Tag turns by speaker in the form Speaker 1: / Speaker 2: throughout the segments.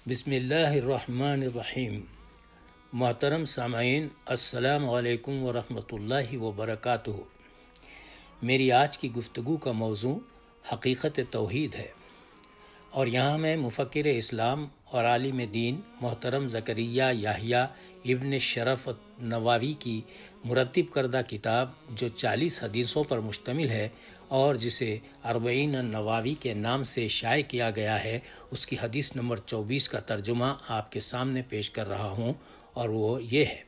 Speaker 1: بسم اللہ الرحمن الرحیم۔ محترم سامعین، السلام علیکم ورحمۃ اللہ وبرکاتہ۔ میری آج کی گفتگو کا موضوع حقیقت توحید ہے، اور یہاں میں مفکر اسلام اور عالم دین محترم زکریا یحییٰ ابن شرف نواوی کی مرتب کردہ کتاب جو 40 حدیثوں پر مشتمل ہے اور جسے 40 النواوی کے نام سے شائع کیا گیا ہے، اس کی حدیث نمبر 24 کا ترجمہ آپ کے سامنے پیش کر رہا ہوں، اور وہ یہ ہے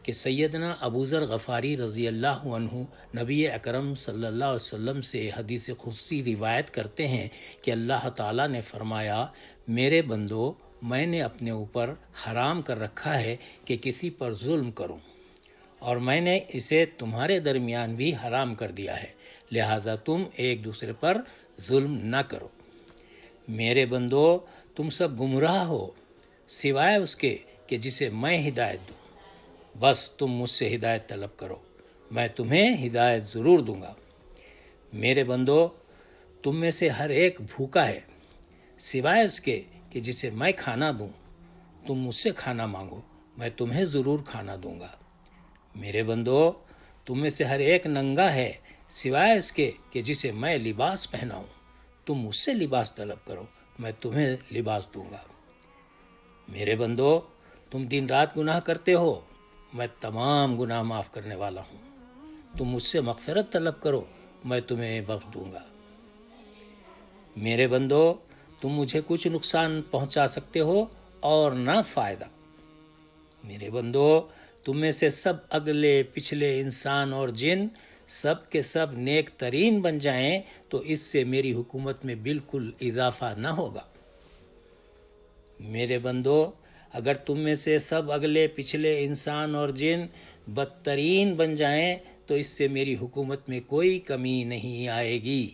Speaker 1: کہ سیدنا ابو ذر غفاری رضی اللہ عنہ نبی اکرم صلی اللہ علیہ وسلم سے حدیث قدسی روایت کرتے ہیں کہ اللہ تعالیٰ نے فرمایا، میرے بندو، میں نے اپنے اوپر حرام کر رکھا ہے کہ کسی پر ظلم کروں، اور میں نے اسے تمہارے درمیان بھی حرام کر دیا ہے، لہٰذا تم ایک دوسرے پر ظلم نہ کرو۔ میرے بندو، تم سب گمراہ ہو سوائے اس کے کہ جسے میں ہدایت دوں، بس تم مجھ سے ہدایت طلب کرو، میں تمہیں ہدایت ضرور دوں گا۔ میرے بندو، تم میں سے ہر ایک بھوکا ہے سوائے اس کے کہ جسے میں کھانا دوں، تم مجھ سے کھانا مانگو، میں تمہیں ضرور کھانا دوں گا۔ میرے بندو، تم میں سے ہر ایک ننگا ہے سوائے اس کے کہ جسے میں لباس پہناؤں، تم مجھ سے لباس طلب کرو، میں تمہیں لباس دوں گا۔ میرے بندو، تم دن رات گناہ کرتے ہو، میں تمام گناہ معاف کرنے والا ہوں، تم مجھ سے مغفرت طلب کرو، میں تمہیں بخش دوں گا۔ میرے بندو، تم مجھے کچھ نقصان پہنچا سکتے ہو اور نہ فائدہ۔ میرے بندو، تم میں سے سب اگلے پچھلے انسان اور جن سب کے سب نیک ترین بن جائیں تو اس سے میری حکومت میں بالکل اضافہ نہ ہوگا۔ میرے بندو، اگر تم میں سے سب اگلے پچھلے انسان اور جن بدترین بن جائیں تو اس سے میری حکومت میں کوئی کمی نہیں آئے گی۔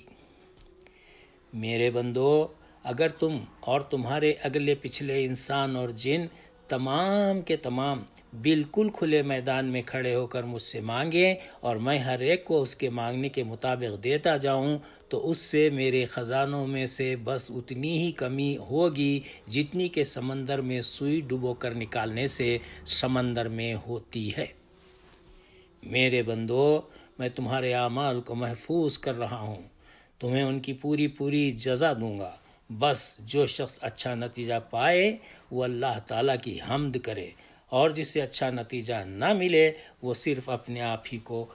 Speaker 1: میرے بندو، اگر تم اور تمہارے اگلے پچھلے انسان اور جن تمام کے تمام بالکل کھلے میدان میں کھڑے ہو کر مجھ سے مانگیں اور میں ہر ایک کو اس کے مانگنے کے مطابق دیتا جاؤں تو اس سے میرے خزانوں میں سے بس اتنی ہی کمی ہوگی جتنی کہ سمندر میں سوئی ڈبو کر نکالنے سے سمندر میں ہوتی ہے۔ میرے بندو، میں تمہارے اعمال کو محفوظ کر رہا ہوں، تمہیں ان کی پوری جزا دوں گا۔ بس جو شخص اچھا نتیجہ پائے وہ اللہ تعالیٰ کی حمد کرے، اور جسے اچھا نتیجہ نہ ملے وہ صرف اپنے آپ ہی کو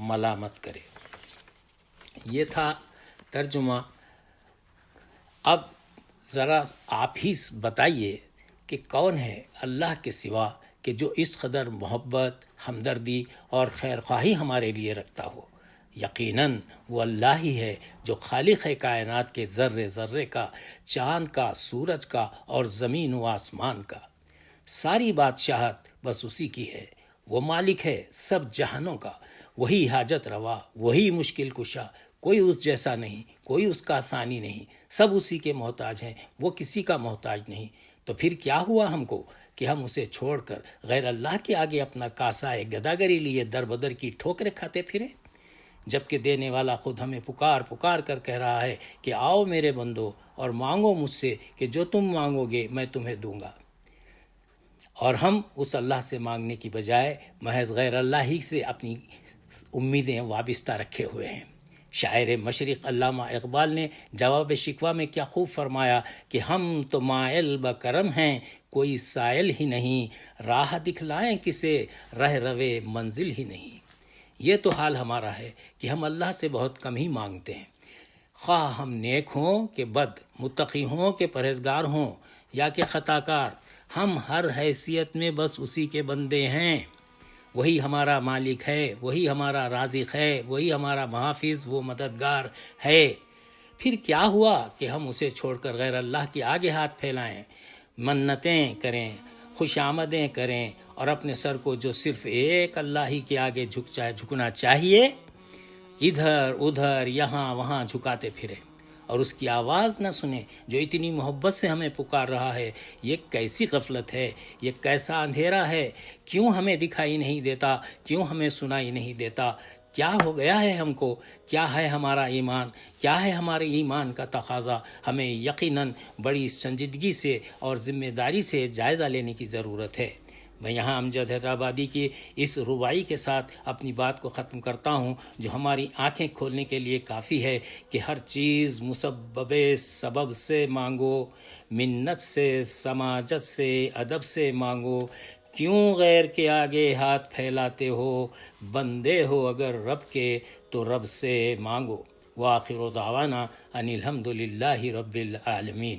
Speaker 1: ملامت کرے۔ یہ تھا ترجمہ۔ اب ذرا آپ ہی بتائیے کہ کون ہے اللہ کے سوا کہ جو اس قدر محبت، ہمدردی اور خیر خواہی ہمارے لیے رکھتا ہو؟ یقیناً وہ اللہ ہی ہے جو خالق کائنات کے ذرے ذرے کا، چاند کا، سورج کا اور زمین و آسمان کا۔ ساری بادشاہت بس اسی کی ہے، وہ مالک ہے سب جہانوں کا، وہی حاجت روا، وہی مشکل کشا، کوئی اس جیسا نہیں، کوئی اس کا ثانی نہیں، سب اسی کے محتاج ہیں، وہ کسی کا محتاج نہیں۔ تو پھر کیا ہوا ہم کو کہ ہم اسے چھوڑ کر غیر اللہ کے آگے اپنا کاسائے گداگری لیے در بدر کی ٹھوکریں کھاتے پھریں، جبکہ دینے والا خود ہمیں پکار کر کہہ رہا ہے کہ آؤ میرے بندو اور مانگو مجھ سے کہ جو تم مانگو گے میں تمہیں دوں گا۔ اور ہم اس اللہ سے مانگنے کی بجائے محض غیر اللہ ہی سے اپنی امیدیں وابستہ رکھے ہوئے ہیں۔ شاعر مشرق علامہ اقبال نے جواب شکوہ میں کیا خوب فرمایا کہ ہم تو مائل بکرم ہیں، کوئی سائل ہی نہیں، راہ دکھلائیں کسے، رہ روے منزل ہی نہیں۔ یہ تو حال ہمارا ہے کہ ہم اللہ سے بہت کم ہی مانگتے ہیں، خواہ ہم نیک ہوں کہ بد، متقی ہوں کہ پرہیزگار ہوں یا کہ خطا کار، ہم ہر حیثیت میں بس اسی کے بندے ہیں۔ وہی ہمارا مالک ہے، وہی ہمارا رازق ہے، وہی ہمارا محافظ و مددگار ہے۔ پھر کیا ہوا کہ ہم اسے چھوڑ کر غیر اللہ کے آگے ہاتھ پھیلائیں، منتیں کریں، خوش آمدیں کریں اور اپنے سر کو جو صرف ایک اللہ ہی کے آگے جھکنا چاہیے ادھر ادھر یہاں وہاں جھکاتے پھریں، اور اس کی آواز نہ سنیں جو اتنی محبت سے ہمیں پکار رہا ہے۔ یہ کیسی غفلت ہے، یہ کیسا اندھیرا ہے، کیوں ہمیں دکھائی نہیں دیتا، کیوں ہمیں سنائی نہیں دیتا؟ کیا ہو گیا ہے ہم کو، کیا ہے ہمارا ایمان، کیا ہے ہمارے ایمان کا تقاضا، ہمیں یقیناً بڑی سنجیدگی سے اور ذمہ داری سے جائزہ لینے کی ضرورت ہے۔ میں یہاں امجد حیدرآبادی کی اس رباعی کے ساتھ اپنی بات کو ختم کرتا ہوں، جو ہماری آنکھیں کھولنے کے لیے کافی ہے کہ ہر چیز مسبب سبب سے مانگو، منت سے، سماجت سے، ادب سے مانگو، کیوں غیر کے آگے ہاتھ پھیلاتے ہو، بندے ہو اگر رب کے تو رب سے مانگو۔ وآخر دعوانا ان الحمد للہ رب العالمین۔